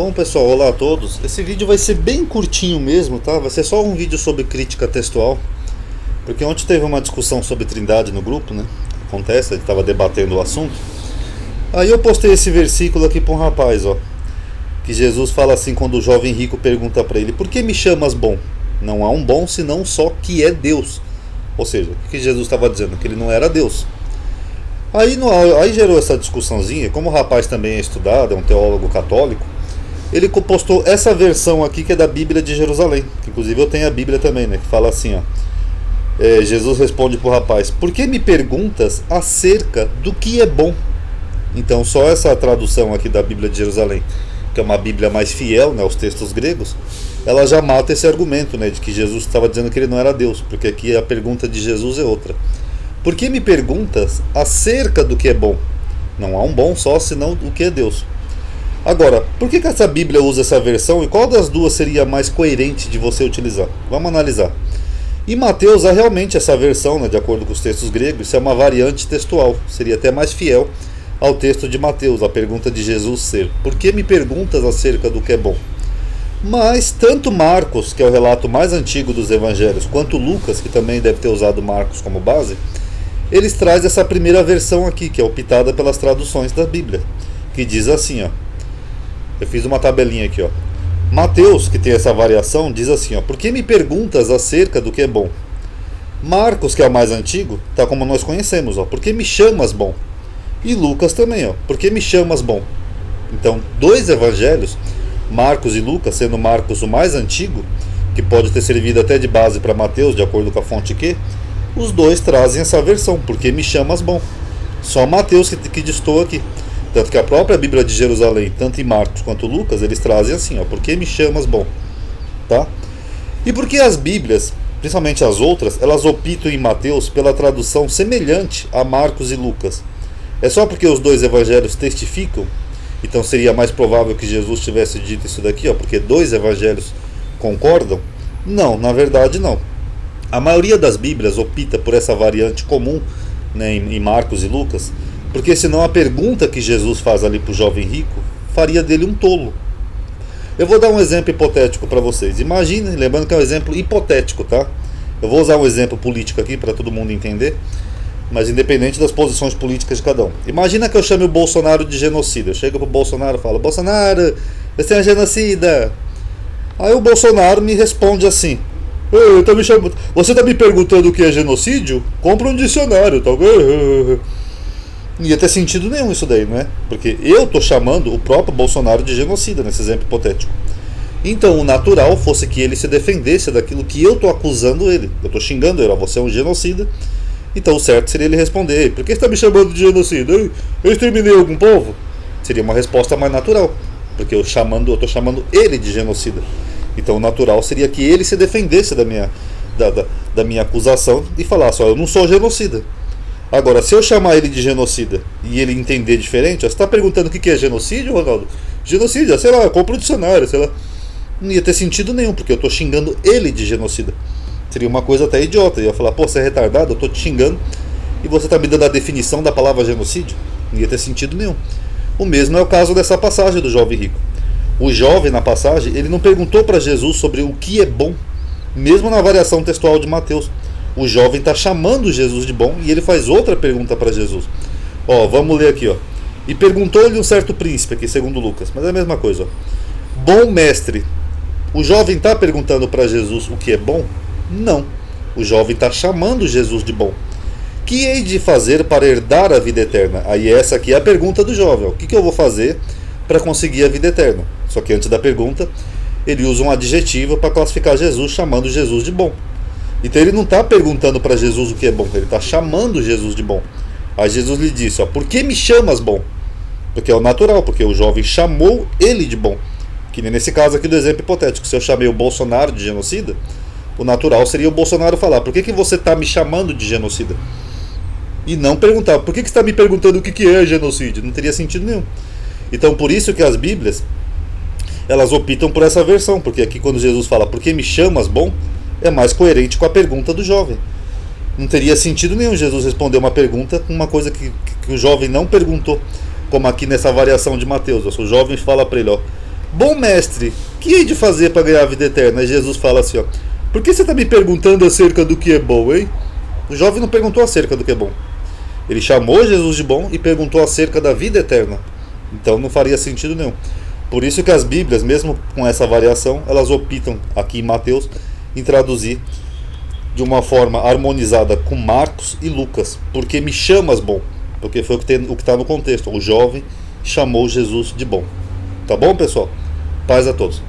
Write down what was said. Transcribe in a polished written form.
Bom pessoal, olá a todos. Esse vídeo vai ser bem curtinho mesmo, tá? Vai ser só um vídeo sobre crítica textual. Porque ontem teve uma discussão sobre Trindade no grupo, né? Acontece, a gente estava debatendo o assunto. Aí eu postei esse versículo aqui para um rapaz, ó. Que Jesus fala assim quando o jovem rico pergunta para ele: por que me chamas bom? Não há um bom senão só que é Deus. Ou seja, o que Jesus estava dizendo? Que ele não era Deus. Aí gerou essa discussãozinha. Como o rapaz também é estudado, é um teólogo católico, ele postou essa versão aqui que é da Bíblia de Jerusalém, que inclusive eu tenho a Bíblia também, né, que fala assim, ó. Jesus responde pro rapaz: por que me perguntas acerca do que é bom? Então só essa tradução aqui da Bíblia de Jerusalém, que é uma Bíblia mais fiel, né, aos textos gregos, ela já mata esse argumento, né, de que Jesus estava dizendo que ele não era Deus, porque aqui a pergunta de Jesus é outra. Por que me perguntas acerca do que é bom? Não há um bom só senão o que é Deus. Agora, por que essa Bíblia usa essa versão e qual das duas seria mais coerente de você utilizar? Vamos analisar. Em Mateus há realmente essa versão, né, de acordo com os textos gregos, isso é uma variante textual, seria até mais fiel ao texto de Mateus, a pergunta de Jesus ser: por que me perguntas acerca do que é bom? Mas tanto Marcos, que é o relato mais antigo dos evangelhos, quanto Lucas, que também deve ter usado Marcos como base, eles trazem essa primeira versão aqui, que é optada pelas traduções da Bíblia, que diz assim, ó. Eu fiz uma tabelinha aqui, ó. Mateus, que tem essa variação, diz assim, ó: por que me perguntas acerca do que é bom? Marcos, que é o mais antigo, tá como nós conhecemos, ó: por que me chamas bom? E Lucas também, ó: por que me chamas bom? Então, dois evangelhos, Marcos e Lucas, sendo Marcos o mais antigo, que pode ter servido até de base para Mateus, de acordo com a fonte que, os dois trazem essa versão: por que me chamas bom? Só Mateus que destoa aqui. Tanto que a própria Bíblia de Jerusalém, tanto em Marcos quanto Lucas, eles trazem assim, ó: por que me chamas bom? Tá? E por que as Bíblias, principalmente as outras, elas optam em Mateus pela tradução semelhante a Marcos e Lucas? É só porque os dois evangelhos testificam? Então seria mais provável que Jesus tivesse dito isso daqui, ó, porque dois evangelhos concordam? Não, na verdade não. A maioria das Bíblias opta por essa variante comum, né, em Marcos e Lucas, porque senão a pergunta que Jesus faz ali para o jovem rico faria dele um tolo. Eu vou dar um exemplo hipotético para vocês. Imagine, lembrando que é um exemplo hipotético, tá? Eu vou usar um exemplo político aqui para todo mundo entender, mas independente das posições políticas de cada um. Imagina que eu chame o Bolsonaro de genocida. Eu chego pro Bolsonaro e falo: Bolsonaro, você é um genocida. Aí o Bolsonaro me responde assim: você tá me perguntando o que é genocídio? Compra um dicionário, tá? Não ia ter sentido nenhum isso daí, não é? Porque eu tô chamando o próprio Bolsonaro de genocida nesse exemplo hipotético. Então o natural fosse que ele se defendesse daquilo que eu tô acusando ele. Eu tô xingando ele: você é um genocida. Então o certo seria ele responder: por que você tá me chamando de genocida? Eu exterminei algum povo? Seria uma resposta mais natural, porque eu tô chamando ele de genocida. Então o natural seria que ele se defendesse da minha acusação e falasse: ó, eu não sou genocida. Agora, se eu chamar ele de genocida e ele entender diferente, ó, você está perguntando o que é genocídio, Ronaldo? Genocídio, sei lá, compra um dicionário, sei lá. Não ia ter sentido nenhum, porque eu estou xingando ele de genocida. Seria uma coisa até idiota. Eu ia falar: pô, você é retardado, eu estou te xingando e você está me dando a definição da palavra genocídio. Não ia ter sentido nenhum. O mesmo é o caso dessa passagem do jovem rico. O jovem, na passagem, ele não perguntou para Jesus sobre o que é bom. Mesmo na variação textual de Mateus, o jovem está chamando Jesus de bom e ele faz outra pergunta para Jesus. Ó, vamos ler aqui, ó. E perguntou-lhe um certo príncipe, aqui segundo Lucas, mas é a mesma coisa, ó. Bom mestre. O jovem está perguntando para Jesus o que é bom? Não. O jovem está chamando Jesus de bom. Que hei de fazer para herdar a vida eterna? Aí essa aqui é a pergunta do jovem, ó. O que eu vou fazer para conseguir a vida eterna? Só que antes da pergunta, ele usa um adjetivo para classificar Jesus, chamando Jesus de bom. Então ele não está perguntando para Jesus o que é bom, ele está chamando Jesus de bom. Aí Jesus lhe disse: ó, por que me chamas bom? Porque é o natural, porque o jovem chamou ele de bom. Que nem nesse caso aqui do exemplo hipotético, se eu chamei o Bolsonaro de genocida, o natural seria o Bolsonaro falar: por que você está me chamando de genocida? E não perguntar: por que você está me perguntando o que é genocídio? Não teria sentido nenhum. Então por isso que as Bíblias, elas optam por essa versão, porque aqui quando Jesus fala: por que me chamas bom? É mais coerente com a pergunta do jovem. Não teria sentido nenhum Jesus responder uma pergunta com uma coisa que o jovem não perguntou, como aqui nessa variação de Mateus. O jovem fala para ele: ó, Bom mestre, que hei de fazer para ganhar a vida eterna? E Jesus fala assim, ó, por que você está me perguntando acerca do que é bom, hein? O jovem não perguntou acerca do que é bom. Ele chamou Jesus de bom e perguntou acerca da vida eterna. Então não faria sentido nenhum. Por isso que as Bíblias, mesmo com essa variação, elas optam aqui em Mateus em traduzir de uma forma harmonizada com Marcos e Lucas. Porque me chamas bom. Porque foi o que está no contexto. O jovem chamou Jesus de bom. Tá bom, pessoal? Paz a todos.